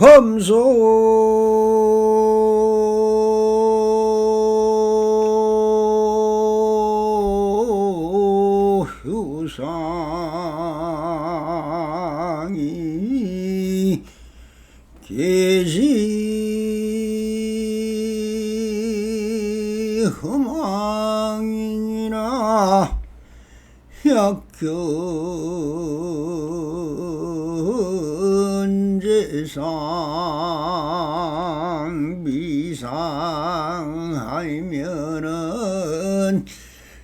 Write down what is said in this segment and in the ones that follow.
범소 휴상이 계시 흠왕이니라 약견제상 비상하면은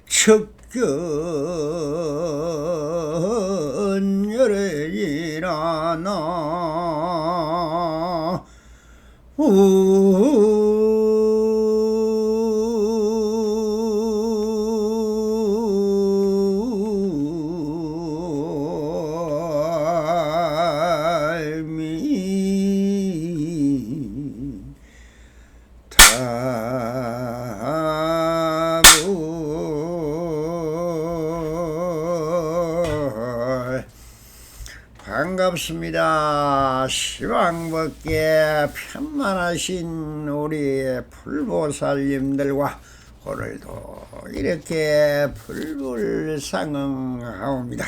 척견열애지라나 반갑습니다. 시방법계 편만하신 우리 불보살님들과 오늘도 이렇게 불불상응하옵니다.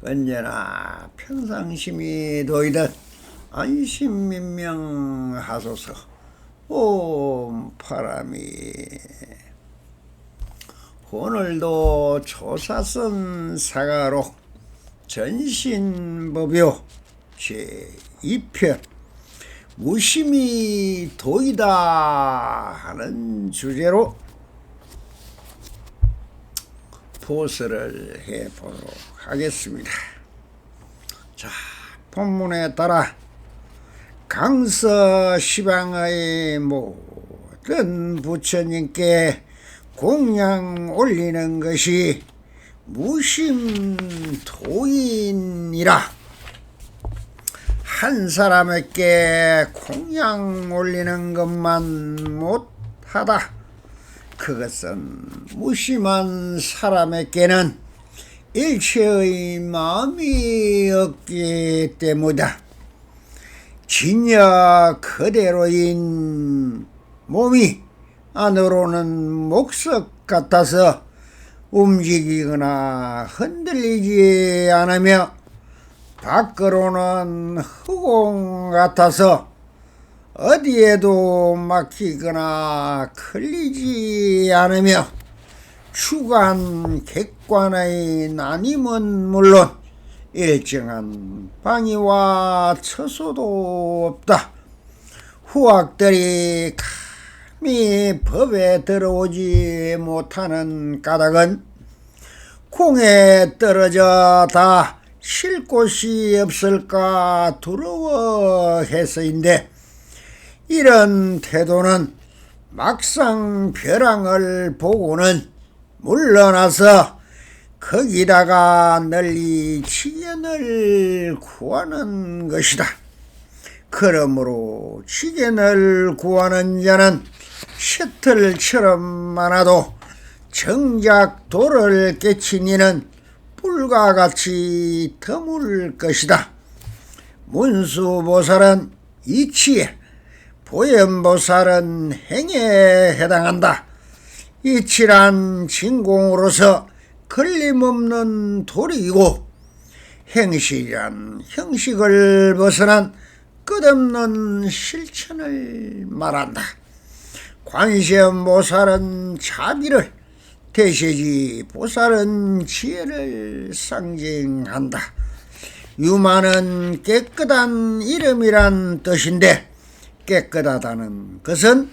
언제나 평상심이 도이듯 안심민명하소서. 옴 바람이. 오늘도 조사선 사가로 전신법요 제2편 무심이 도이다 하는 주제로 보설을 해보도록 하겠습니다. 자, 본문에 따라 강서 시방의 모든 부처님께 공양 올리는 것이 무심도인이라. 한 사람에게 공양 올리는 것만 못하다. 그것은 무심한 사람에게는 일체의 마음이 없기 때문이다. 진여 그대로인 몸이 안으로는 목석 같아서 움직이거나 흔들리지 않으며 밖으로는 흑공 같아서 어디에도 막히거나 걸리지 않으며 주관 객관의 나님은 물론 일정한 방위와 처소도 없다. 후학들이 감히 법에 들어오지 못하는 까닭은 공에 떨어져 다 쉴 곳이 없을까 두려워해서인데, 이런 태도는 막상 벼랑을 보고는 물러나서 거기다가 널리 지견을 구하는 것이다. 그러므로 지견을 구하는 자는 셔틀처럼 많아도 정작 도를 깨친 이는 뿔과 같이 드물 것이다. 문수보살은 이치에, 보현보살은 행에 해당한다. 이치란 진공으로서 걸림없는 돌이고, 행식이란 형식을 벗어난 끝없는 실천을 말한다. 관세음보살은 자비를, 대세지 보살은 지혜를 상징한다. 유만은 깨끗한 이름이란 뜻인데, 깨끗하다는 것은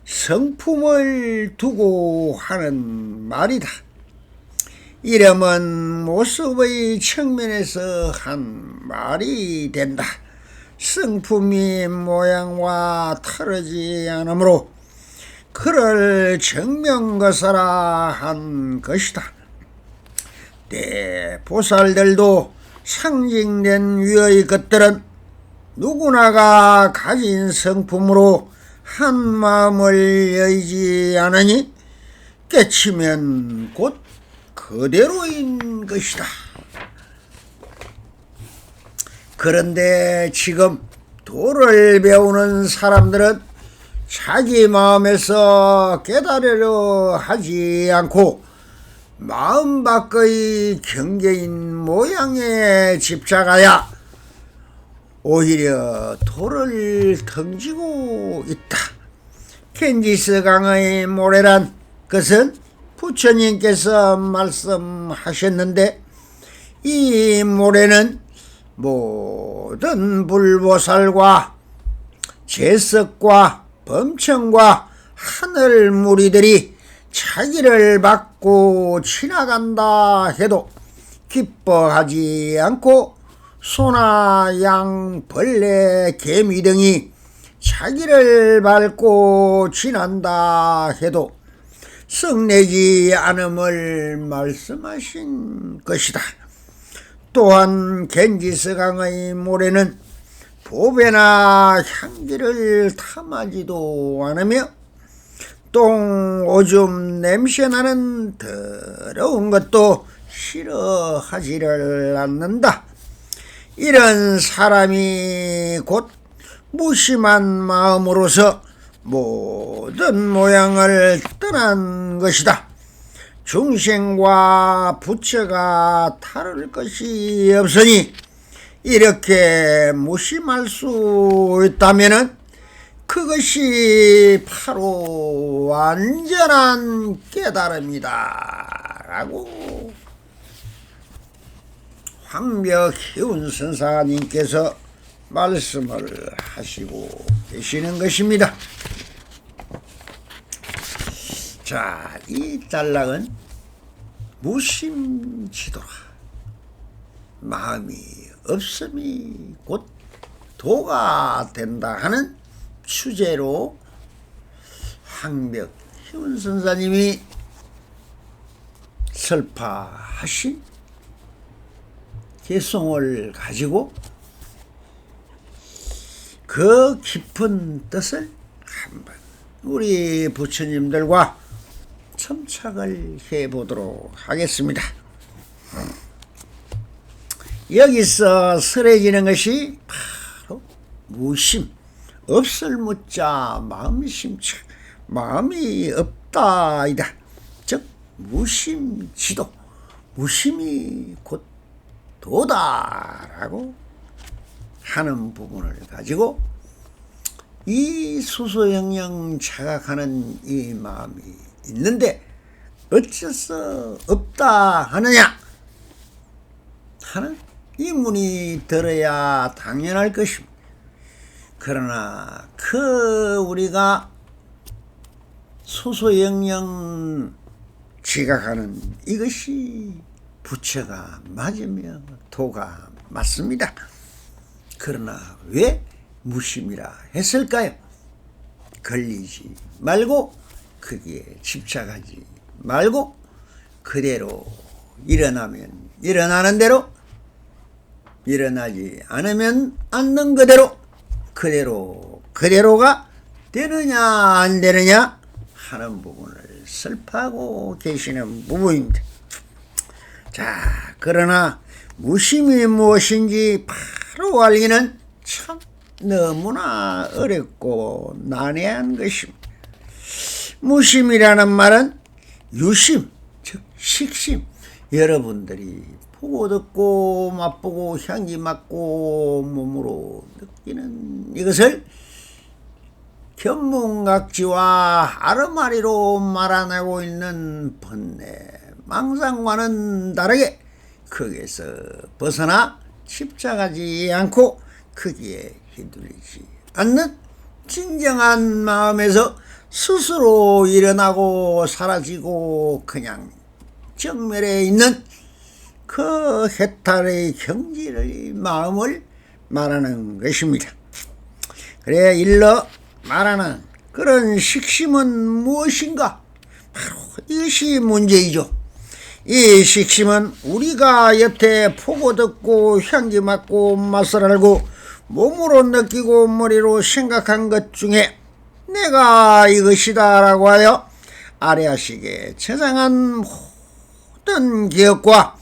성품을 두고 하는 말이다. 이름은 모습의 측면에서 한 말이 된다. 성품이 모양과 다르지 않으므로 그를 정명거사라 한 것이다. 대보살들도 상징된 위의 것들은 누구나가 가진 성품으로 한 마음을 여의지 않으니 깨치면 곧 그대로인 것이다. 그런데 지금 도를 배우는 사람들은 자기 마음에서 깨달으려 하지 않고 마음 밖의 경계인 모양에 집착하여 오히려 도를 던지고 있다. 겐지스강의 모래란 것은 부처님께서 말씀하셨는데, 이 모래는 모든 불보살과 재석과 범청과 하늘 무리들이 자기를 받고 지나간다 해도 기뻐하지 않고, 소나 양, 벌레, 개미 등이 자기를 밟고 지난다 해도 성내지 않음을 말씀하신 것이다. 또한 겐지스강의 모래는 보배나 향기를 탐하지도 않으며 똥, 오줌, 냄새나는 더러운 것도 싫어하지를 않는다. 이런 사람이 곧 무심한 마음으로서 모든 모양을 떠난 것이다. 중생과 부처가 다를 것이 없으니 이렇게 무심할 수 있다면 그것이 바로 완전한 깨달음이다 라고 황벽희운 선사님께서 말씀을 하시고 계시는 것입니다. 자, 이 단락은 무심지도라, 마음이 없음이 곧 도가 된다 하는 주제로 황벽희운 선사님이 설파하신 개송을 가지고 그 깊은 뜻을 한번 우리 부처님들과 첨삭을 해보도록 하겠습니다. 여기서 설해지는 것이 바로 무심, 없을 무자 마음심착, 마음이 없다이다. 즉 무심지도, 무심이 곧 도다라고 하는 부분을 가지고 이 수소영령 자각하는 이 마음이 있는데 어째서 없다 하느냐 하는 이 문이 들어야 당연할 것입니다. 그러나 우리가 수소영령 지각하는 이것이 부처가 맞으며 도가 맞습니다. 그러나 왜 무심이라 했을까요? 걸리지 말고 거기에 집착하지 말고 그대로 일어나면 일어나는 대로, 일어나지 않으면 않는 그대로가 되느냐 안 되느냐 하는 부분을 설파하고 계시는 부분입니다. 자, 그러나 무심이 무엇인지 바로 알기는 참 너무나 어렵고 난해한 것입니다. 무심이라는 말은 유심, 즉 식심, 여러분들이 보고 듣고 맛보고 향기 맡고 몸으로 느끼는 이것을 견문각지와 아르마리로 말아내고 있는 번뇌, 망상과는 다르게 거기에서 벗어나 집착하지 않고 거기에 휘둘리지 않는 진정한 마음에서 스스로 일어나고 사라지고 그냥 정멸해 있는 그 해탈의 경지의 마음을 말하는 것입니다. 그래 일러 말하는 그런 식심은 무엇인가? 바로 이것이 문제이죠. 이 식심은 우리가 여태 보고 듣고 향기 맡고 맛을 알고 몸으로 느끼고 머리로 생각한 것 중에 내가 이것이다 라고 하여 아래하시게 저장한 모든 기억과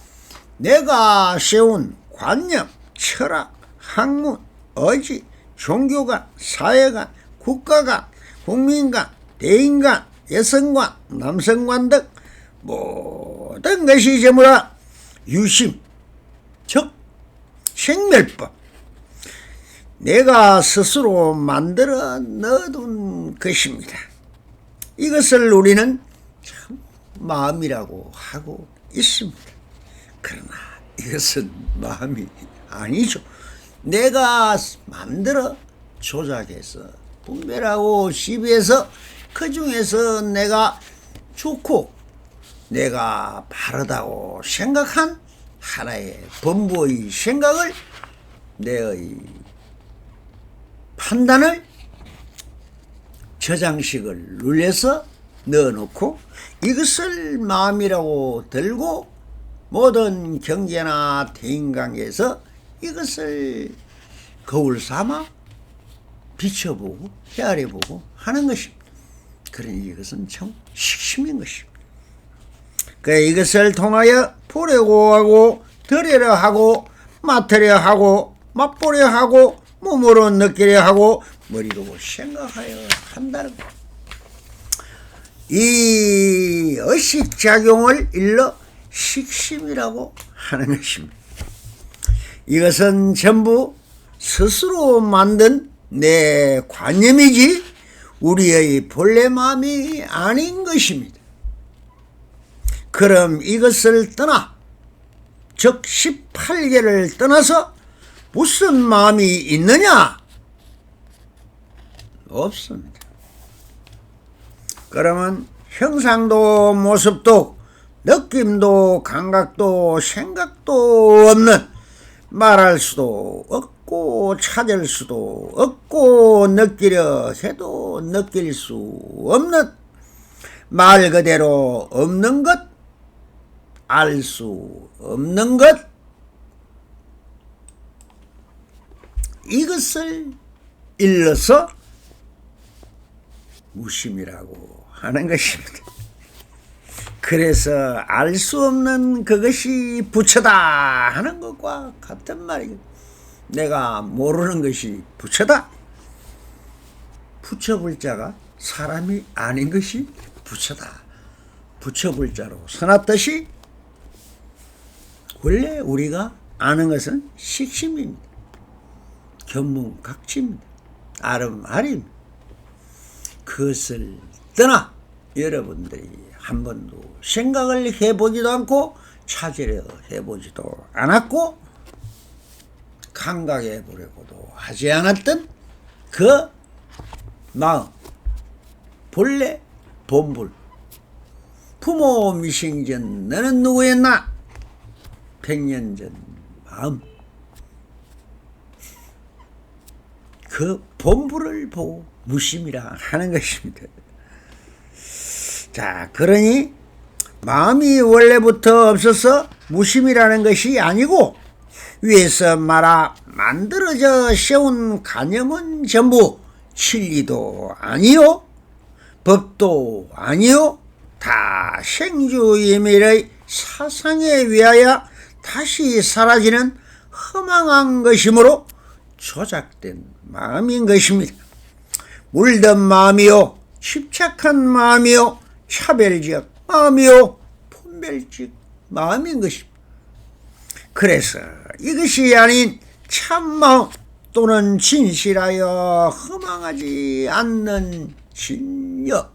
내가 세운 관념, 철학, 학문, 의지, 종교관, 사회관, 국가관, 국민관, 대인관, 여성관, 남성관 등 모든 것이 전부 다 유심, 즉 생멸법, 내가 스스로 만들어 넣어둔 것입니다. 이것을 우리는 참 마음이라고 하고 있습니다. 그러나 이것은 마음이 아니죠. 내가 만들어 조작해서 분별하고 시비해서 그 중에서 내가 좋고 내가 바르다고 생각한 하나의 본부의 생각을 내의 판단을 저장식을 눌려서 넣어놓고 이것을 마음이라고 들고 모든 경계나 대인관계에서 이것을 거울 삼아 비춰보고 헤아려보고 하는 것입니다. 그러니 이것은 참 식심인 것입니다. 그래 이것을 통하여 보려고 하고 들으려 하고 맡으려 하고 맛보려 하고 몸으로 느끼려 하고 머리로 생각하여 한다는 것. 이 의식작용을 일러 식심이라고 하는 것입니다. 이것은 전부 스스로 만든 내 관념이지 우리의 본래 마음이 아닌 것입니다. 그럼 이것을 떠나 즉 18개를 떠나서 무슨 마음이 있느냐? 없습니다. 그러면 형상도 모습도 느낌도 감각도 생각도 없는, 말할 수도 없고 찾을 수도 없고 느끼려 해도 느낄 수 없는, 말 그대로 없는 것, 알 수 없는 것, 이것을 일러서 무심이라고 하는 것입니다. 그래서 알 수 없는 그것이 부처다 하는 것과 같은 말이에요. 내가 모르는 것이 부처다. 부처 불자가 사람이 아닌 것이 부처다. 부처 불자로 써놨듯이 원래 우리가 아는 것은 식심입니다. 견문각지입니다. 아름아리입니다. 그것을 떠나 여러분들이 한 번도 생각을 해보지도 않고 찾으려 해보지도 않았고 감각해 보려고도 하지 않았던 그 마음, 본래 본불, 부모 미생전 너는 누구였나? 100년 전 마음, 그 본불을 보고 무심이라 하는 것입니다. 자, 그러니 마음이 원래부터 없어서 무심이라는 것이 아니고 위에서 말아 만들어져 세운 관념은 전부 진리도 아니요 법도 아니요 다 생주이밀의 사상에 의하여 다시 사라지는 허망한 것이므로 조작된 마음인 것입니다. 물든 마음이요 집착한 마음이요 차별적 마음이요 분별적 마음인 것입니다. 그래서 이것이 아닌 참마음 또는 진실하여 허망하지 않는 진여,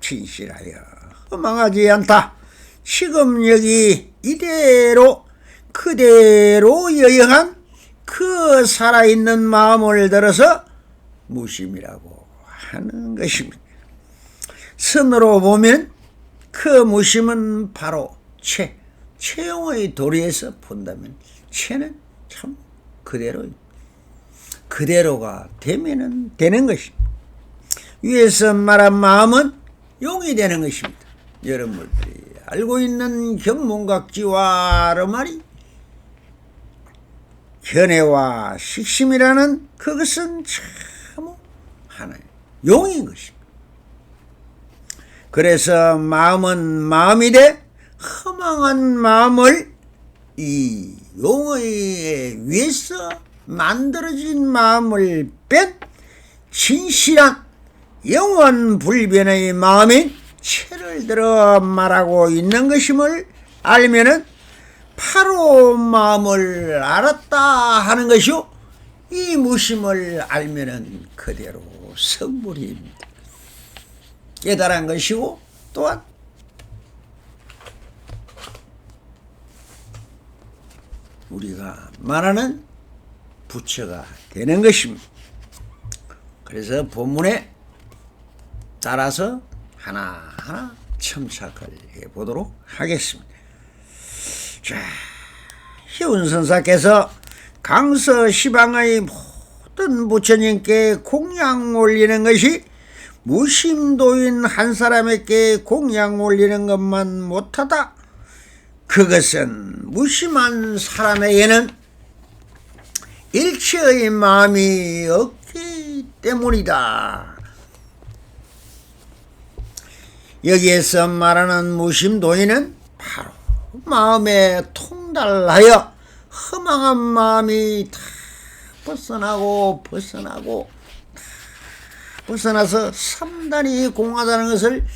진실하여 허망하지 않다. 지금 여기 이대로 그대로 여여한 그 살아있는 마음을 들어서 무심이라고 하는 것입니다. 선으로 보면 그 무심은 바로 체용의 도리에서 본다면 체는 참 그대로가 되면은 되는 것입니다. 위에서 말한 마음은 용이 되는 것입니다. 여러분들이 알고 있는 견문각지와 아르마리 견해와 식심이라는 그것은 참 하나의 용인 것입니다. 그래서 마음은 마음이 돼 허망한 마음을 이 용의 위에서 만들어진 마음을 뺀 진실한 영원 불변의 마음인 체를 들어 말하고 있는 것임을 알면은 바로 마음을 알았다 하는 것이요, 이 무심을 알면은 그대로 성불입니다. 깨달은 것이고 또한 우리가 말하는 부처가 되는 것입니다. 그래서 본문에 따라서 하나하나 첨삭을 해보도록 하겠습니다. 자, 희운선사께서 강서 시방의 모든 부처님께 공양 올리는 것이 무심도인 한 사람에게 공양 올리는 것만 못하다. 그것은 무심한 사람에게는 일체의 마음이 없기 때문이다. 여기에서 말하는 무심도인은 바로 마음에 통달하여 허망한 마음이 다 벗어나서 삼단이 공하다는 것을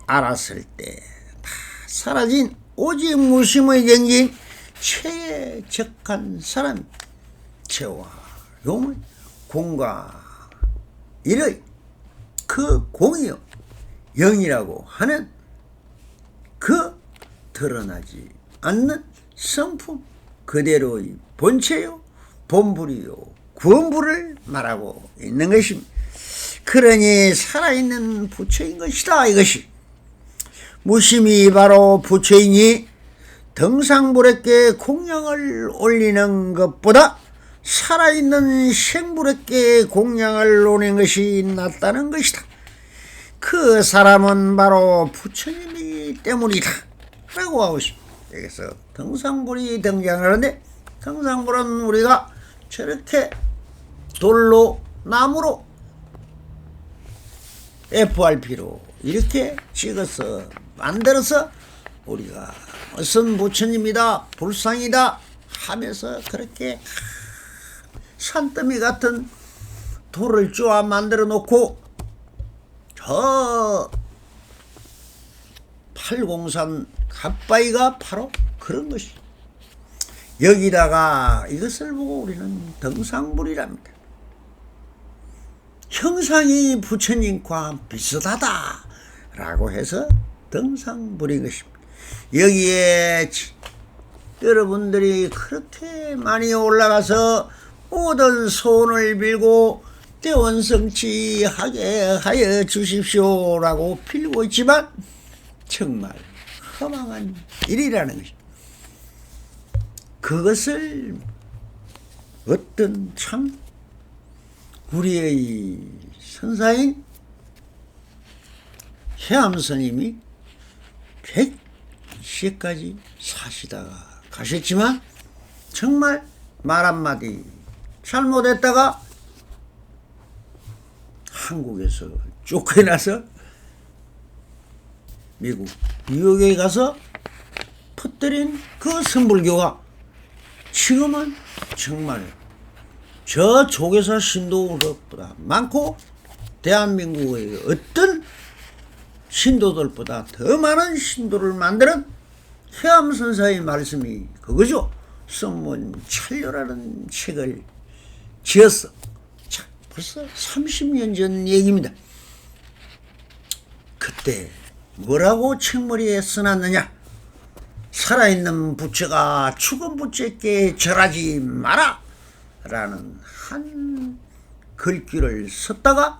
알았을 때 다 사라진 오직 무심의 경진 체에 적한 사람, 체와 용의 공과 일의 그 공이요 영이라고 하는 그 드러나지 않는 성품 그대로의 본체요 본불이요 구원불을 말하고 있는 것입니다. 그러니 살아있는 부처인 것이다. 이것이 무심이 바로 부처이니 등상불에게 공양을 올리는 것보다 살아있는 생불에게 공양을 올리는 것이 낫다는 것이다. 그 사람은 바로 부처님이기 때문이다 라고 하고 있습니다. 여기서 등상불이 등장하는데, 등상불은 우리가 저렇게 돌로 나무로 FRP로 이렇게 찍어서 만들어서 우리가 무슨 부처님이다 불상이다 하면서 그렇게 산더미 같은 돌을 쪼아 만들어 놓고 저 팔공산 갓바위가 바로 그런 것이. 여기다가 이것을 보고 우리는 등상불이랍니다. 형상이 부처님과 비슷하다 라고 해서 등상불인 것입니다. 여기에 여러분들이 그렇게 많이 올라가서 모든 소원을 빌고 대원성취하게 하여 주십시오라고 빌고 있지만 정말 허망한 일이라는 것입니다. 그것을 어떤 참 우리의 선사인 해암스님이 100세까지 사시다가 가셨지만 정말 말 한마디 잘못했다가 한국에서 쫓겨나서 미국 뉴욕에 가서 퍼뜨린 그 선불교가 지금은 정말 저 조계사 신도들보다 많고 대한민국의 어떤 신도들보다 더 많은 신도를 만드는 해암선사의 말씀이 그거죠. 성문찰료라는 책을 지었어. 자, 벌써 30년 전 얘기입니다. 그때 뭐라고 책머리에 써놨느냐. 살아있는 부처가 죽은 부처께 절하지 마라 라는 한 글귀를 썼다가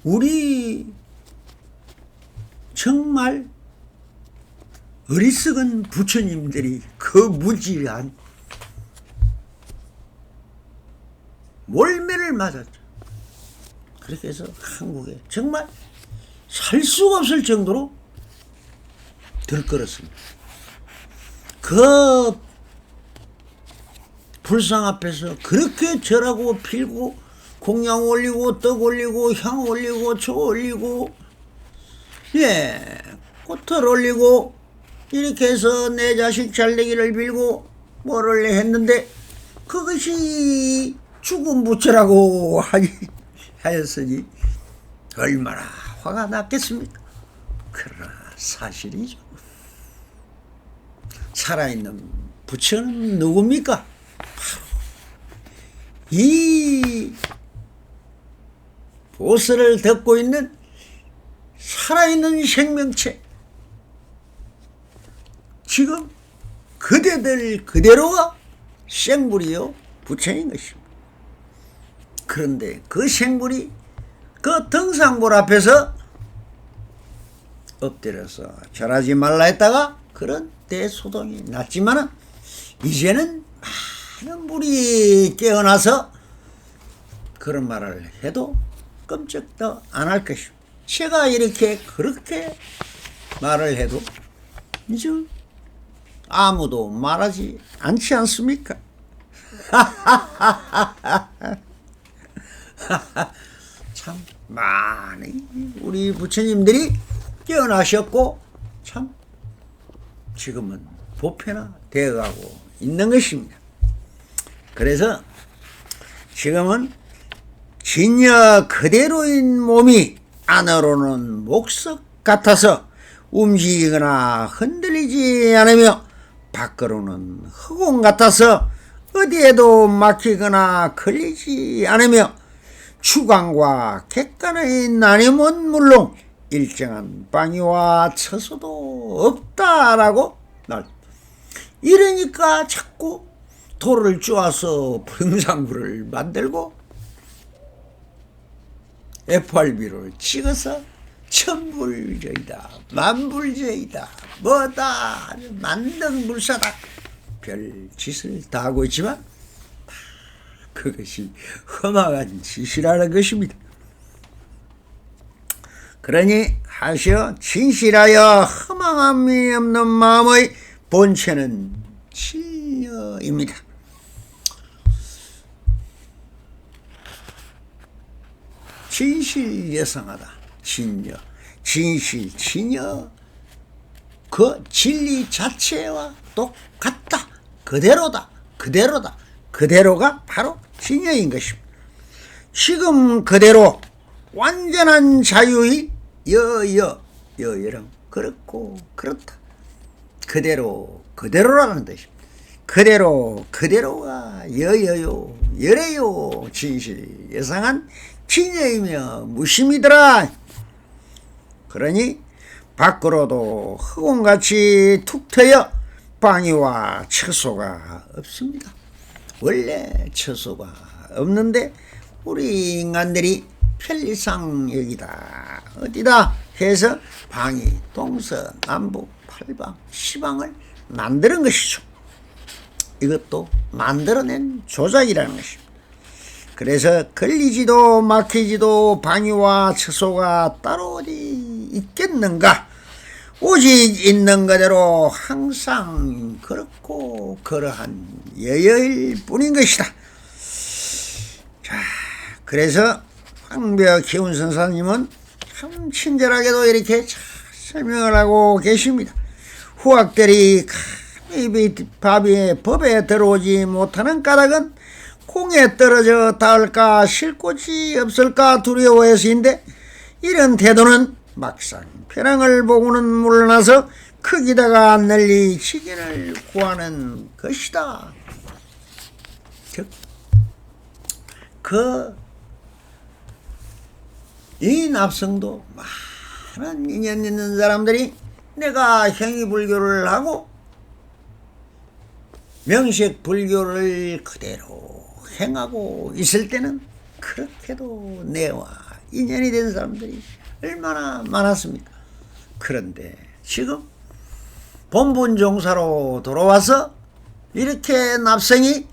우리 정말 어리석은 부처님들이 그 무지한 몰매를 맞았죠. 그렇게 해서 한국에 정말 살 수가 없을 정도로 들끓었습니다. 그 불상 앞에서 그렇게 절하고 빌고 공양 올리고 떡 올리고 향 올리고 초 올리고 꽃을 올리고 이렇게 해서 내 자식 잘되기를 빌고 뭐를 했는데 그것이 죽은 부처라고 하였으니 얼마나 화가 났겠습니까? 그러나 사실이죠. 살아있는 부처는 누굽니까? 바로 이 보스를 듣고 있는 살아있는 생명체, 지금 그대들 그대로가 생물이요 부처인 것입니다. 그런데 그 생물이 그 등산골 앞에서 엎드려서 절하지 말라 했다가 그런 대소동이 났지만은 이제는 많은 분이 깨어나서 그런 말을 해도 끔찍도 안 할 것이고, 제가 이렇게 그렇게 말을 해도 이제 아무도 말하지 않지 않습니까? 참 많이 우리 부처님들이 깨어나셨고 참 지금은 보편화 되어가고 있는 것입니다. 그래서 지금은 진여 그대로인 몸이 안으로는 목석 같아서 움직이거나 흔들리지 않으며 밖으로는 흑공 같아서 어디에도 막히거나 걸리지 않으며 주관과 객관의 나뉘음은 물론 일정한 방위와 처소도 없다라고 날. 이러니까 자꾸 돌을 쪼아서 불응상구를 만들고 FRB를 찍어서 천불저이다 만불저이다 뭐다 만등불사다 별 짓을 다 하고 있지만 그것이 험악한 짓이라는 것입니다. 그러니 하시어 진실하여 험함이 없는 마음의 본체는 진여입니다. 진실예상하다. 진여, 진실, 진여, 그 진리 자체와 똑같다. 그대로다. 그대로다. 그대로가 바로 진여인 것입니다. 지금 그대로 완전한 자유의 여여랑 그렇고 그렇다. 그대로 그대로라는 뜻입니다. 그대로 그대로가 여여요 여래요 진실 예상한 진여이며 무심이더라. 그러니 밖으로도 흑원같이 툭 트여 방위와 처소가 없습니다. 원래 처소가 없는데 우리 인간들이 편리상 여기다 어디다 해서 방위, 동서, 남북, 팔방, 시방을 만드는 것이죠. 이것도 만들어낸 조작이라는 것입니다. 그래서 걸리지도 막히지도 방위와 처소가 따로 어디 있겠는가? 오직 있는 그대로 항상 그렇고 그러한 여여일 뿐인 것이다. 자, 그래서 황벽 기훈 선사님은 참 친절하게도 이렇게 잘 설명을 하고 계십니다. 후학들이 법에 들어오지 못하는 까닭은 공에 떨어져 닿을까 쉴 곳이 없을까 두려워해서인데, 이런 태도는 막상 편향을 보고는 물러나서 크기다가 널리 지견을 구하는 것이다. 즉, 이 납성도 많은 인연 있는 사람들이 내가 행위불교를 하고 명식불교를 그대로 행하고 있을 때는 그렇게도 내와 인연이 된 사람들이 얼마나 많았습니까? 그런데 지금 본분종사로 돌아와서 이렇게 납성이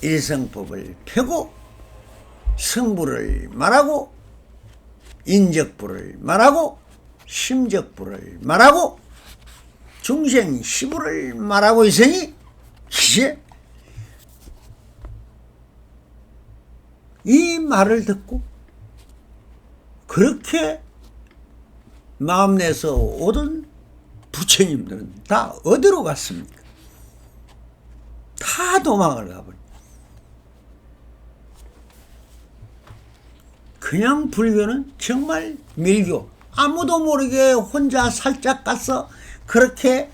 일성법을 펴고 성불을 말하고 인적불을 말하고 심적불을 말하고 중생시불을 말하고 있으니 이제 이 말을 듣고 그렇게 마음내서 오던 부처님들은 다 어디로 갔습니까? 다 도망을 가버려. 그냥 불교는 정말 밀교. 아무도 모르게 혼자 살짝 가서 그렇게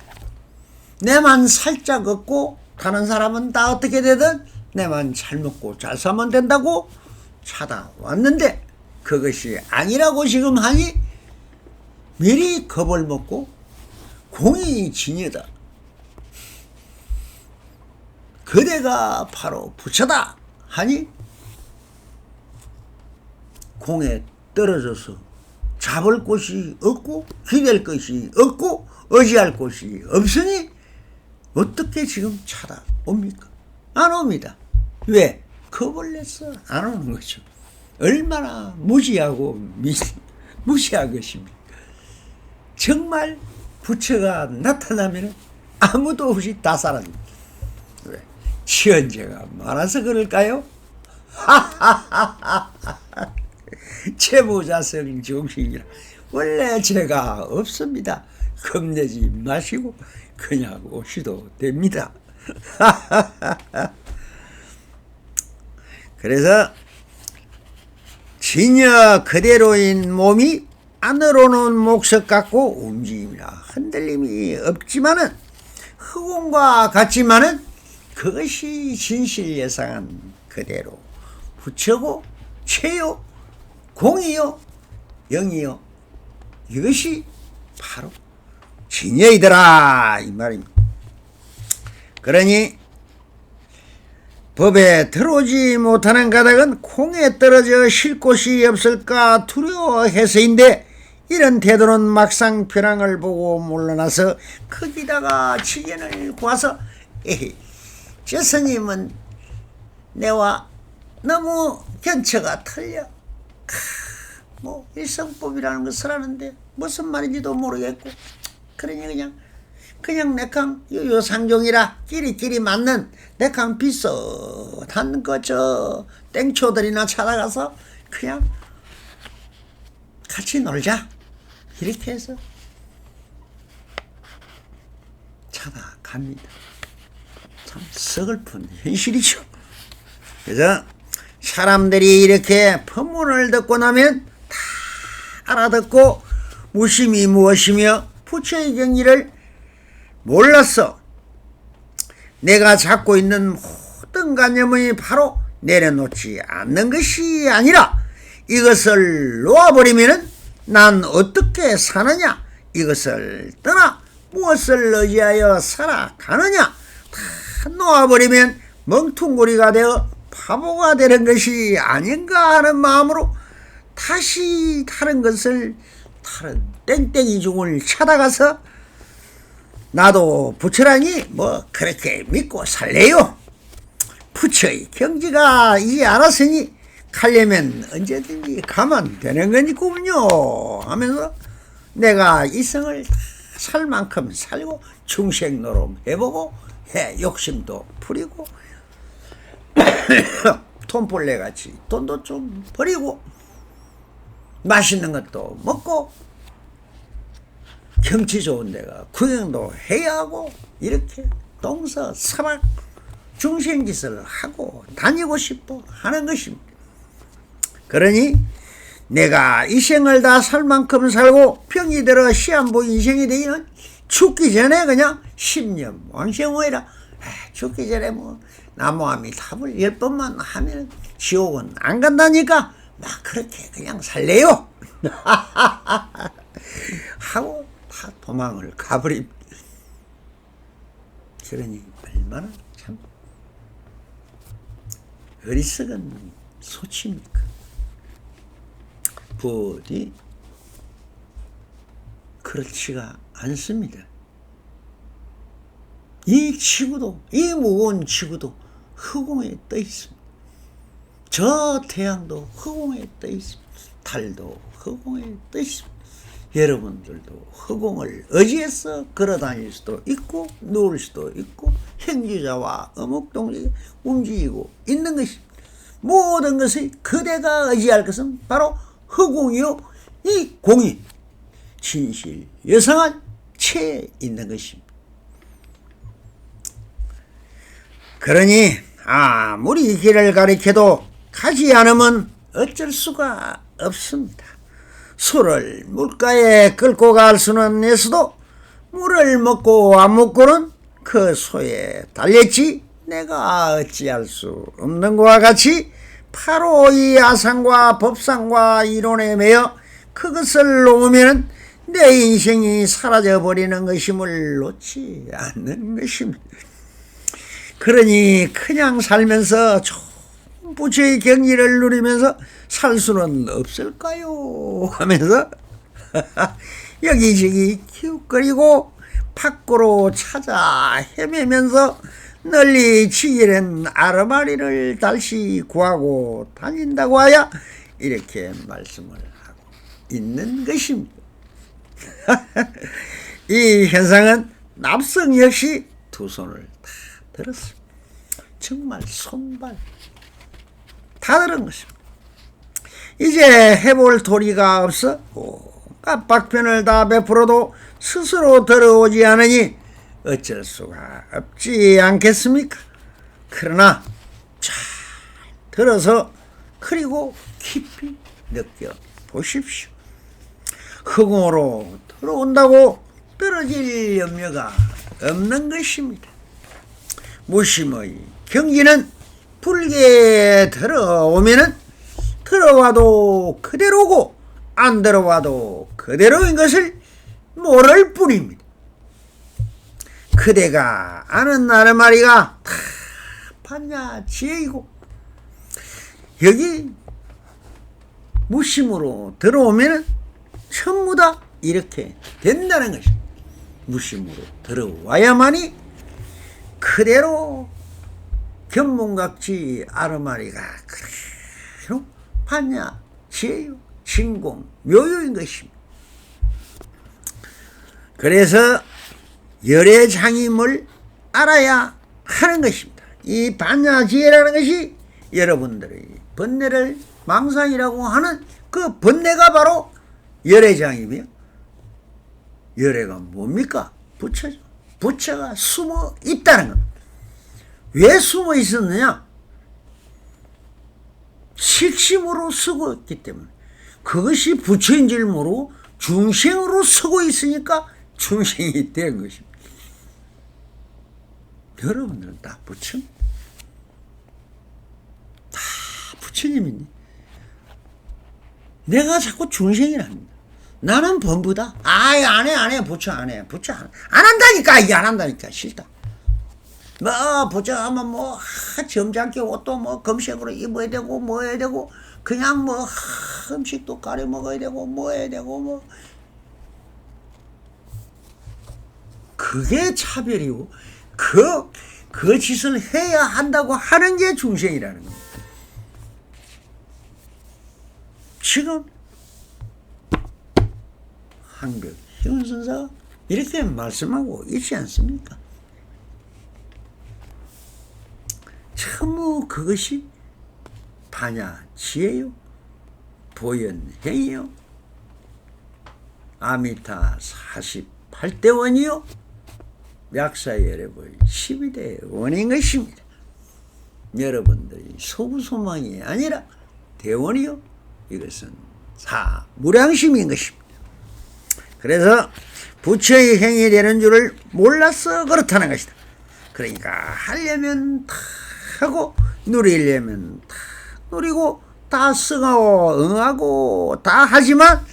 내만 살짝 얻고 다른 사람은 다 어떻게 되든 내만 잘 먹고 잘 살면 된다고 찾아왔는데 그것이 아니라고 지금 하니 미리 겁을 먹고 공이 진여다. 그대가 바로 부처다 하니 공에 떨어져서 잡을 곳이 없고 기댈 것이 없고 의지할 곳이 없으니 어떻게 지금 찾아옵니까? 안 옵니다. 왜? 겁을 내서 안 오는 거죠. 얼마나 무지하고 무시한 것입니까? 정말 부처가 나타나면 아무도 없이 다 사라집니다. 왜? 치언제가 많아서 그럴까요? 채무자성 정신이라 원래 죄가 없습니다. 겁내지 마시고 그냥 오시도 됩니다. 그래서 진여 그대로인 몸이 안으로는 목석 같고 움직임이나 흔들림이 없지만은 흑공과 같지만은 그것이 진실 예상한 그대로 부처고 최요 공이요 영이요 이것이 바로 진여이더라 이 말입니다. 그러니 법에 들어오지 못하는 가닥은 콩에 떨어져 쉴 곳이 없을까 두려워해서인데 이런 태도는 막상 벼랑을 보고 물러나서 거기다가 치견을 구해서 에헤 저 스님은 내와 너무 견처가 틀려. 뭐 일성법이라는 것을 하는데 무슨 말인지도 모르겠고 그러니 그냥 내강 요상종이라 끼리끼리 맞는 내강 비슷한 저 땡초들이나 찾아가서 그냥 같이 놀자 이렇게 해서 찾아갑니다. 참 서글픈 현실이죠. 그래서 사람들이 이렇게 법문을 듣고 나면 다 알아듣고 무심이 무엇이며 부처의 경지를 몰랐어. 내가 잡고 있는 모든 관념이 바로 내려놓지 않는 것이 아니라 이것을 놓아버리면 난 어떻게 사느냐, 이것을 떠나 무엇을 의지하여 살아가느냐, 다 놓아버리면 멍퉁구리가 되어 바보가 되는 것이 아닌가 하는 마음으로 다시 다른 땡땡이 중을 찾아가서 나도 부처라니 뭐 그렇게 믿고 살래요. 부처의 경지가 이제 알았으니 가려면 언제든지 가면 되는 거니군요 하면서 내가 이생을 살 만큼 살고 중생노름 해보고 욕심도 부리고 돈벌레같이 돈도 좀 버리고 맛있는 것도 먹고 경치 좋은 데가 구경도 해야 하고 이렇게 동서사막 중생짓을 하고 다니고 싶어 하는 것입니다. 그러니 내가 이 생을 다 살 만큼 살고 병이 들어 시한부 인생이 되기는 죽기 전에 그냥 10년 왕생후회라 죽기 전에 뭐 나무아미 탑을 10번만 하면 지옥은 안 간다니까 막 그렇게 그냥 살래요 하고 다 도망을 가버립니다. 그러니 얼마나 참 어리석은 소치입니까? 부디 그렇지가 않습니다. 이 지구도, 이 무거운 지구도 허공에 떠 있습니다. 저 태양도 허공에 떠 있습니다. 달도 허공에 떠 있습니다. 여러분들도 허공을 의지해서 걸어다닐 수도 있고 누울 수도 있고 행주자와 어묵동지 움직이고 있는 것입니다. 모든 것이 그대가 의지할 것은 바로 허공이요 이 공이 진실 여상한 체에 있는 것입니다. 그러니 아무리 길을 가리켜도 가지 않으면 어쩔 수가 없습니다. 소를 물가에 끌고 갈 수는 있어도 물을 먹고 안 먹고는 그 소에 달렸지 내가 어찌할 수 없는 것과 같이 바로 이 아상과 법상과 이론에 매여 그것을 놓으면 내 인생이 사라져버리는 것임을 놓지 않는 것입니다. 그러니 그냥 살면서 좋은 부처의 경지를 누리면서 살 수는 없을까요? 하면서 여기저기 기웃거리고 밖으로 찾아 헤매면서 널리 치기는 아르마리를 다시 구하고 다닌다고 하여 이렇게 말씀을 하고 있는 것입니다. 이 현상은 납성 역시 두 손을 다 들었습니다. 정말 손발 다 들은 것입니다. 이제 해볼 도리가 없어 깜빡편을 다 베풀어도 스스로 들어오지 않으니 어쩔 수가 없지 않겠습니까? 그러나 잘 들어서 그리고 깊이 느껴보십시오. 흑공으로 들어온다고 떨어질 염려가 없는 것입니다. 무심의 경지는 불게 들어오면은 들어와도 그대로고 안 들어와도 그대로인 것을 모를 뿐입니다. 그대가 아는 아르마리가 다 판야 지혜이고 여기 무심으로 들어오면 전부 다 이렇게 된다는 것입니다. 무심으로 들어와야만이 그대로 견문각지 아르마리가 그대로 판야 지혜요 진공 묘요인 것입니다. 그래서 열애장임을 알아야 하는 것입니다. 이 반야지혜라는 것이 여러분들의 번뇌를 망상이라고 하는 그 번뇌가 바로 열애장이며 열애가 뭡니까? 부처죠. 부처가 숨어 있다는 겁니다. 왜 숨어 있었느냐? 식심으로 쓰고 있기 때문에 그것이 부처인 줄 모르고 중생으로 쓰고 있으니까 중생이 된 것입니다. 여러분들은 다 부처? 다 부처님이니 내가 자꾸 중생이랍니다. 나는 범부다. 안 해. 부처 안 해. 부처 안 한다니까. 이게 안 한다니까. 싫다. 부처 하면 점잖게 옷도 검색으로 입어야 되고 뭐 해야 되고 그냥 음식도 가려 먹어야 되고 뭐 해야 되고 그게 차별이고 그 짓을 해야 한다고 하는 게 중생이라는 겁니다. 지금 항벽 희원선사가 이렇게 말씀하고 있지 않습니까? 전부 그것이 반야지혜요 보현행이요 아미타 48대원이요 약사여러분 12대 원인 것입니다. 여러분들이 소부소망이 아니라 대원이요 이것은 사무량심인 것입니다. 그래서 부처의 행이 되는 줄을 몰라서 그렇다는 것이다. 그러니까 하려면 다 하고 누리려면 다 누리고 다 승하고 응하고 다 하지만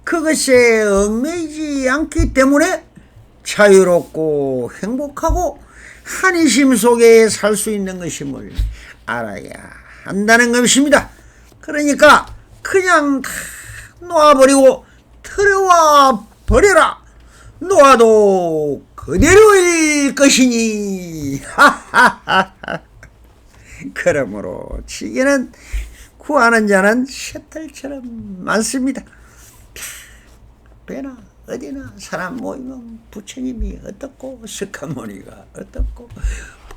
그것에 얽매이지 않기 때문에 자유롭고 행복하고 한이심 속에 살 수 있는 것임을 알아야 한다는 것입니다. 그러니까 그냥 다 놓아버리고 들어와 버려라. 놓아도 그대로일 것이니. 그러므로 지게는 구하는 자는 셔틀처럼 많습니다. 배나 어디나 사람 모이면 부처님이 어떻고 석가모니가 어떻고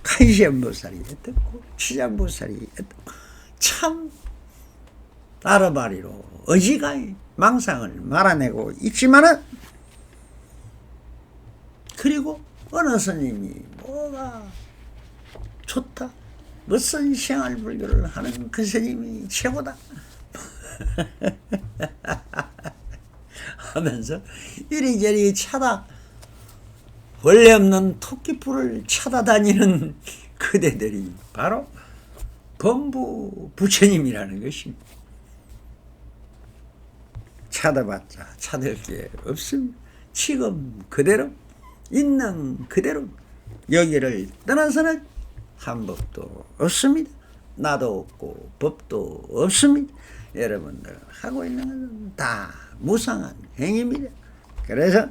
간시연보살이 어떻고 취장보살이 어떻고 참 아르바리로 어지간히 망상을 말아내고 있지만은 그리고 어느 스님이 뭐가 좋다. 멋선 생활불교를 하는 그 스님이 최고다. 하면서 이리저리 차다 원래 없는 토끼풀을 찾아다니는 그대들이 바로 범부 부처님이라는 것입니다. 찾아봤자 찾을 게 없습니다. 지금 그대로 있는 그대로 여기를 떠나서는 한 법도 없습니다. 나도 없고 법도 없습니다. 여러분들 하고 있는 것은 다 무상한 행위입니다. 그래서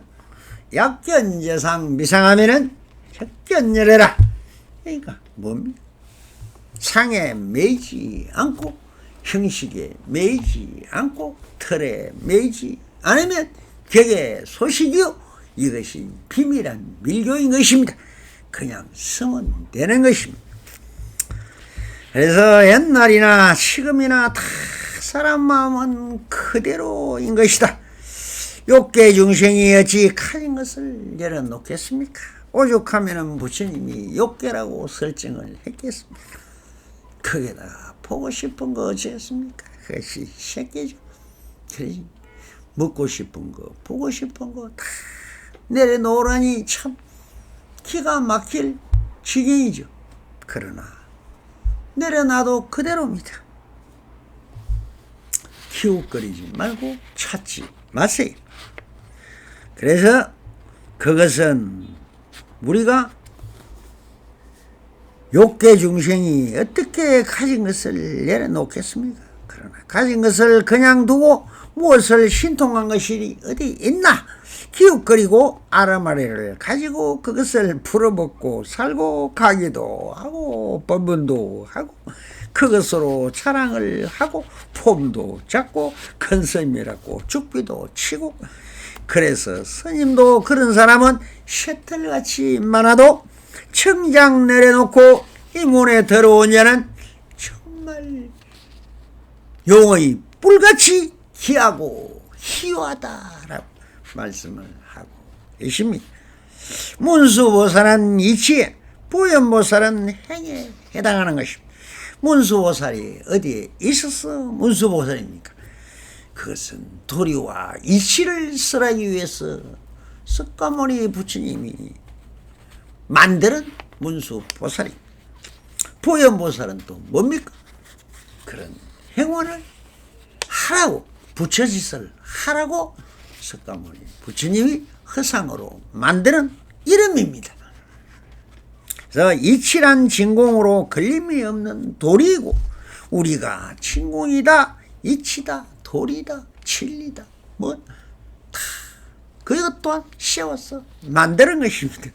약견재상 미상하면은 혁견열해라. 그러니까 뭡니까? 상에 매이지 않고 형식에 매이지 않고 틀에 매이지 않으면 격의 소식이요. 이것이 비밀한 밀교인 것입니다. 그냥 쓰면 되는 것입니다. 그래서 옛날이나 지금이나 다 사람 마음은 그대로인 것이다. 욕계 중생이 어찌 칼인 것을 내려놓겠습니까? 오죽하면 부처님이 욕계라고 설정을 했겠습니까? 거기다가 보고 싶은 거 어찌했습니까? 그것이 새끼죠. 그러지. 먹고 싶은 거, 보고 싶은 거 다 내려놓으라니 참 기가 막힐 지경이죠. 그러나 내려놔도 그대로입니다. 기웃거리지 말고 찾지 마세요. 그래서 그것은 우리가 욕계 중생이 어떻게 가진 것을 내려놓겠습니까? 그러나 가진 것을 그냥 두고 무엇을 신통한 것이 어디 있나? 기웃거리고 아라마리를 가지고 그것을 풀어먹고 살고 가기도 하고 법문도 하고 그것으로 자랑을 하고 폼도 잡고 큰 스님이라고 죽비도 치고. 그래서 스님도 그런 사람은 셔틀같이 많아도 청장 내려놓고 이 문에 들어오냐는 정말 용의 뿔같이 귀하고 희화하다라고 말씀을 하고 계십니다. 문수보살은 이치에, 부연보살은 행에 해당하는 것입니다. 문수보살이 어디에 있어서 문수보살입니까? 그것은 도리와 이치를 설하기 위해서 석가모니 부처님이 만드는 문수보살입니다. 부연보살은 또 뭡니까? 그런 행원을 하라고, 부처짓을 하라고 석가모니 부처님이 허상으로 만드는 이름입니다. 그래서 이치란 진공으로 걸림이 없는 도리이고 우리가 진공이다, 이치다, 도리다, 진리다 뭐 다 그것 또한 씌워서 만드는 것입니다.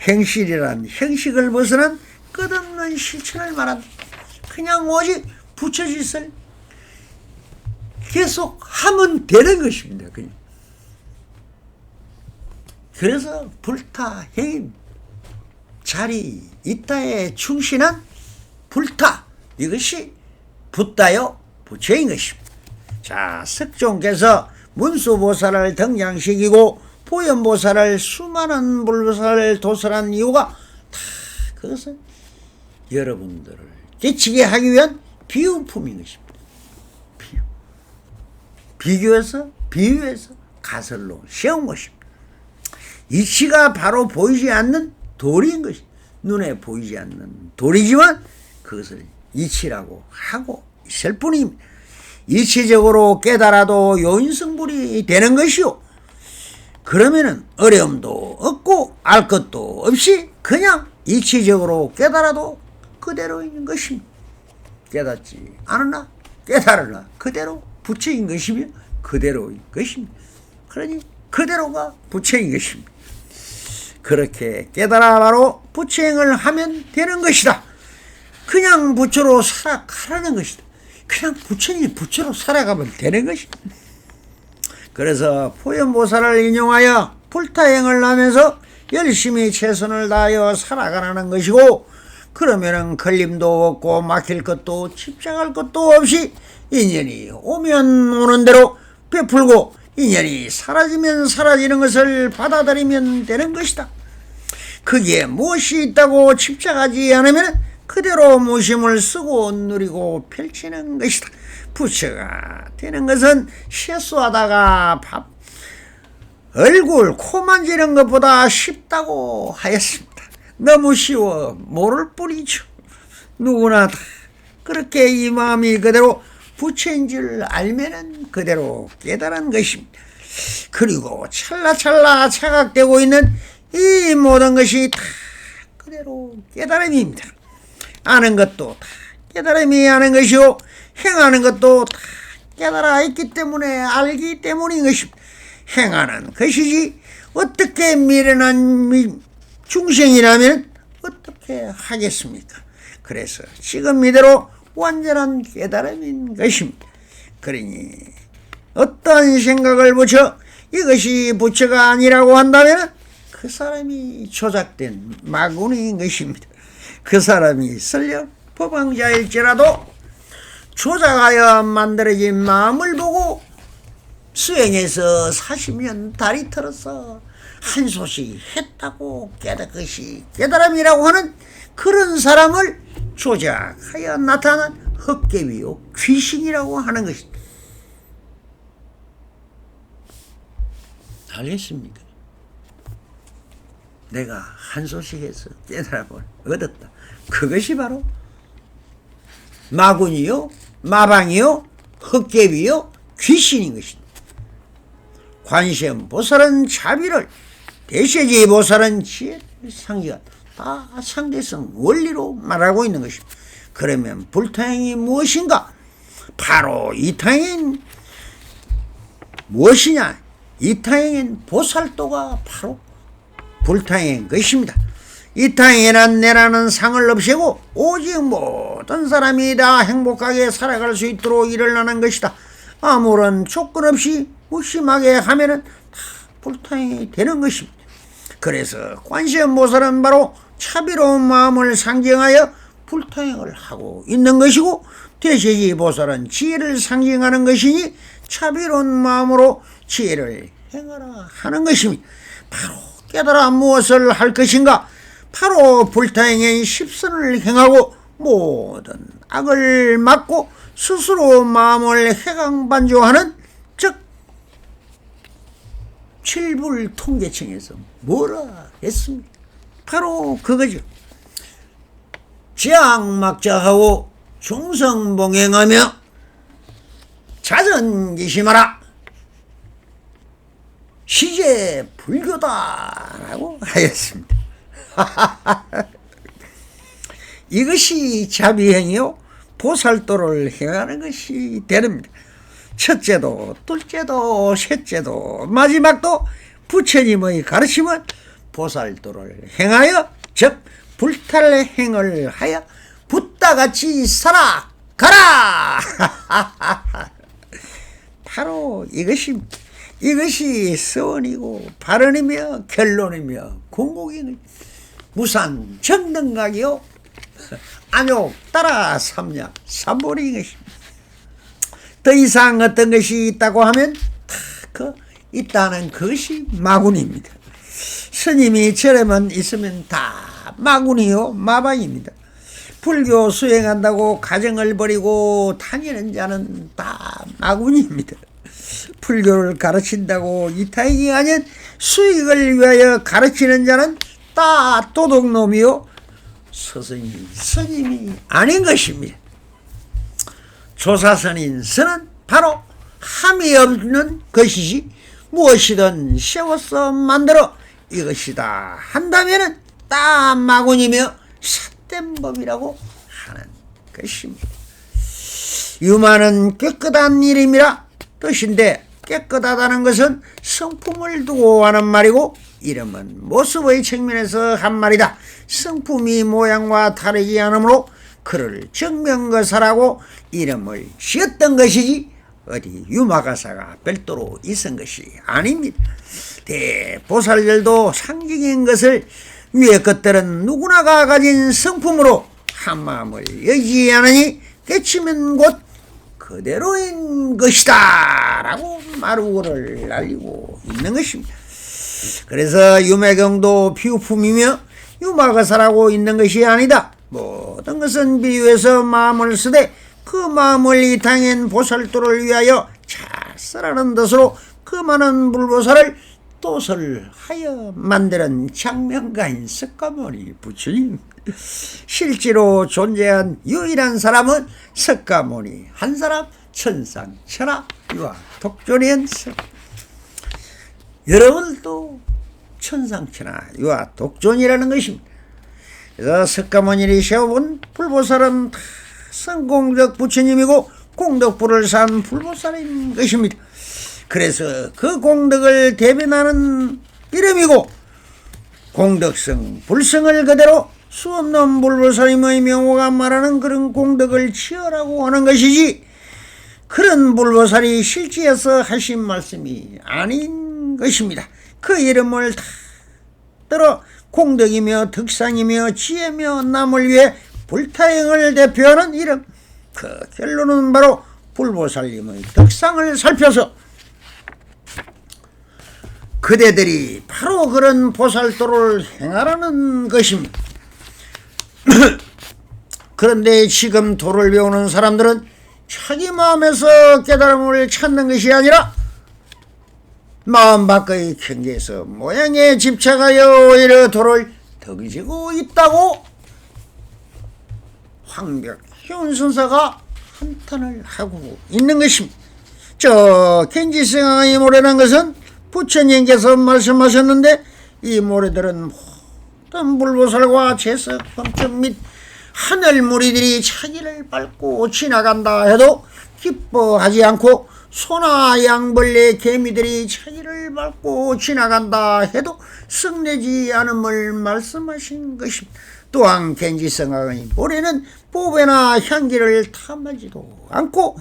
행실이란 형식을 벗어난 끝없는 실천을 말한다. 그냥 오직 부처짓을 계속 하면 되는 것입니다. 그냥. 그래서 불타 행임, 자리 있다에 충신한 불타, 이것이 붓다요 부처인 것입니다. 자, 석종께서 문수보살을 등장시키고 보현보살을 수많은 불보살을 도설한 이유가 다 그것은 여러분들을 깨치게 하기 위한 비유품인 것입니다. 비교해서 비유해서 가설로 세운 것입니다. 이치가 바로 보이지 않는 도리인 것입니다. 눈에 보이지 않는 도리지만 그것을 이치라고 하고 있을 뿐입니다. 이치적으로 깨달아도 요인성불이 되는 것이요. 그러면은 어려움도 없고 알 것도 없이 그냥 이치적으로 깨달아도 그대로 있는 것입니다. 깨닫지 않으나 깨달으나 그대로 부처인 것이며 그대로인 것입니다. 그러니 그대로가 부처인 것입니다. 그렇게 깨달아 바로 부처행을 하면 되는 것이다. 그냥 부처로 살아가라는 것이다. 그냥 부처님이 부처로 살아가면 되는 것이다. 그래서 포연보살을 인용하여 불타행을 하면서 열심히 최선을 다하여 살아가라는 것이고, 그러면은 걸림도 없고 막힐 것도 집착할 것도 없이 인연이 오면 오는 대로 베풀고 인연이 사라지면 사라지는 것을 받아들이면 되는 것이다. 거기에 무엇이 있다고 집착하지 않으면 그대로 무심을 쓰고 누리고 펼치는 것이다. 부처가 되는 것은 실수하다가 얼굴 코 만지는 것보다 쉽다고 하였습니다. 너무 쉬워 모를 뿐이죠. 누구나 다 그렇게 이 마음이 그대로 부처인 줄 알면은 그대로 깨달은 것입니다. 그리고 찰나찰나 착각되고 있는 이 모든 것이 다 그대로 깨달음입니다. 아는 것도 다 깨달음이 아는 것이요, 행하는 것도 다 깨달아 있기 때문에 알기 때문인 것입니다. 행하는 것이지 어떻게 미련한 중생이라면 어떻게 하겠습니까? 그래서 지금 이대로 완전한 깨달음인 것입니다. 그러니 어떤 생각을 붙여 이것이 부처가 아니라고 한다면 그 사람이 조작된 마구니인 것입니다. 그 사람이 설령 법왕자일지라도 조작하여 만들어진 마음을 보고 수행해서 40년 다리 털어서 한 소식 했다고 그것이 깨달음이라고 하는 그런 사람을 조작하여 나타난 헛개비요 귀신이라고 하는 것입니다. 알겠습니까? 내가 한 소식에서 깨달음을 얻었다. 그것이 바로 마군이요, 마방이요, 헛개비요, 귀신인 것입니다. 관세음보살은 자비를, 대세지보살은 지혜를 상기한 다 상대성 원리로 말하고 있는 것입니다. 그러면 불타행이 무엇인가? 바로 이타행은 무엇이냐? 이타행은 보살도가 바로 불타행인 것입니다. 이타행이란 내라는 상을 없애고 오직 모든 사람이 다 행복하게 살아갈 수 있도록 일어나는 것이다. 아무런 조건 없이 무심하게 하면은 다 불타행이 되는 것입니다. 그래서 관세음보살은 바로 차비로운 마음을 상징하여 불타행을 하고 있는 것이고, 대세지보살은 지혜를 상징하는 것이니 차비로운 마음으로 지혜를 행하라 하는 것입니다. 바로 깨달아 무엇을 할 것인가? 바로 불타행의 십선을 행하고 모든 악을 막고 스스로 마음을 해강반조하는, 즉 칠불통계청에서 뭐라 했습니까? 바로 그거죠. 제악막자하고 중성봉행하며 자전기심하라. 시제 불교다라고 하였습니다. 이것이 자비행이요 보살도를 행하는 것이 되는니다. 첫째도 둘째도 셋째도 마지막도 부처님의 가르침은 보살도를 행하여, 즉 불탈행을 하여 붓다같이 살아가라. 바로 이것입니다. 이것이 서원이고 발언이며 결론이며 공곡이니 무산 정등각이요 안욕 따라 삼약 삼보리인 것입니다. 더 이상 어떤 것이 있다고 하면 다 그 있다는 것이 마군입니다. 스님이 절에만 있으면 다 마군이요 마방입니다. 불교 수행한다고 가정을 버리고 다니는 자는 다 마군입니다. 불교를 가르친다고 이타행이 아닌 수익을 위하여 가르치는 자는 다 도둑놈이요 스님이 아닌 것입니다. 조사선인 선은 바로 함이 없는 것이지 무엇이든 세워서 만들어 이것이다 한다면은 다 마군이며 삿된 법이라고 하는 것입니다. 유만은 깨끗한 이름이라 뜻인데, 깨끗하다는 것은 성품을 두고 하는 말이고, 이름은 모습의 측면에서 한 말이다. 성품이 모양과 다르지 않으므로 그를 정명거사라고 이름을 지었던 것이지 어디 유마가사가 별도로 있은 것이 아닙니다. 대보살들도 상징인 것을 위의 것들은 누구나가 가진 성품으로 한마음을 여기지 않으니 깨치면 곧 그대로인 것이다 라고 마루를 날리고 있는 것입니다. 그래서 유매경도 비우품이며 유마가사라고 있는 것이 아니다. 모든 것은 비유해서 마음을 쓰되 그 마음을 이 당연 보살도를 위하여 잘 쓰라는 뜻으로 그 많은 불보살을 도설하여 만드는 장명가인 석가모니 부처님. 실제로 존재한 유일한 사람은 석가모니 한 사람, 천상천하 유아 독존이었어. 여러분도 천상천하 유아 독존이라는 것입니다. 그래서 석가모니를 세워본 불보살은 성공덕 부처님이고 공덕부를 산 불보살인 것입니다. 그래서 그 공덕을 대변하는 이름이고 공덕성 불성을 그대로 수없는 불보살님의 명호가 말하는 그런 공덕을 지어라고 하는 것이지 그런 불보살이 실지에서 하신 말씀이 아닌 것입니다. 그 이름을 다 들어 공덕이며 덕상이며 지혜며 남을 위해 불타행을 대표하는 이름, 그 결론은 바로 불보살님의 덕상을 살펴서 그대들이 바로 그런 보살도를 행하라는 것입니다. 그런데 지금 도를 배우는 사람들은 자기 마음에서 깨달음을 찾는 것이 아니라 마음 밖의 경계에서 모양에 집착하여 오히려 도를 덕지고 있다고 황벽희운선사가 한탄을 하고 있는 것입니다. 저 겐지승왕의 모래라는 것은 부처님께서 말씀하셨는데 이 모래들은 모든 불보살과 제석, 범점 및 하늘 무리들이 자기를 밟고 지나간다 해도 기뻐하지 않고 소나 양벌레 개미들이 자기를 밟고 지나간다 해도 성내지 않음을 말씀하신 것입니다. 또한 겐지성왕의 모래는 보배나 향기를 탐하지도 않고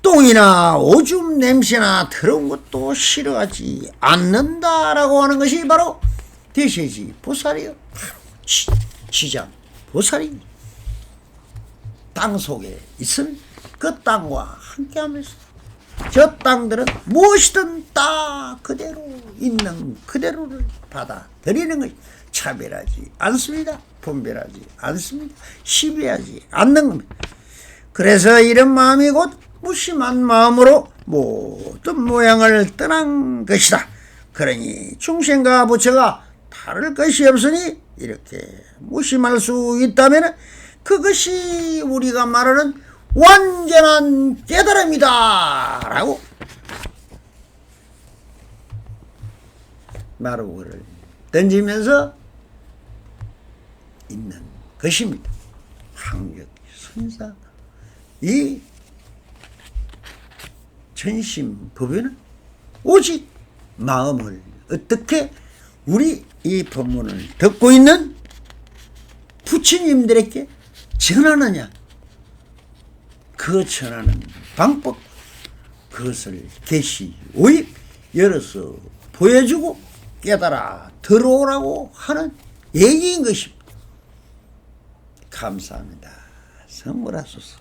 똥이나 오줌 냄새나 더러운 것도 싫어하지 않는다라고 하는 것이 바로 대세지 보살이요. 지장 보살이 땅 속에 있을 그 땅과 함께하면서 저 땅들은 무엇이든 다 그대로 있는 그대로를 받아들이는 것이 차별하지 않습니다. 분별하지 않습니다. 시비하지 않는 겁니다. 그래서 이런 마음이 곧 무심한 마음으로 모든 모양을 떠난 것이다. 그러니 중생과 부처가 다를 것이 없으니 이렇게 무심할 수 있다면 그것이 우리가 말하는 완전한 깨달음이다 라고 마루를 던지면서 있는 것입니다. 황벽선사 이 전심법에는 오직 마음을 어떻게 우리 이 법문을 듣고 있는 부처님들에게 전하느냐, 그 전하는 방법, 그것을 계시 오입 열어서 보여주고 깨달아 들어오라고 하는 얘기인 것입니다. 감사합니다. 선물하소서.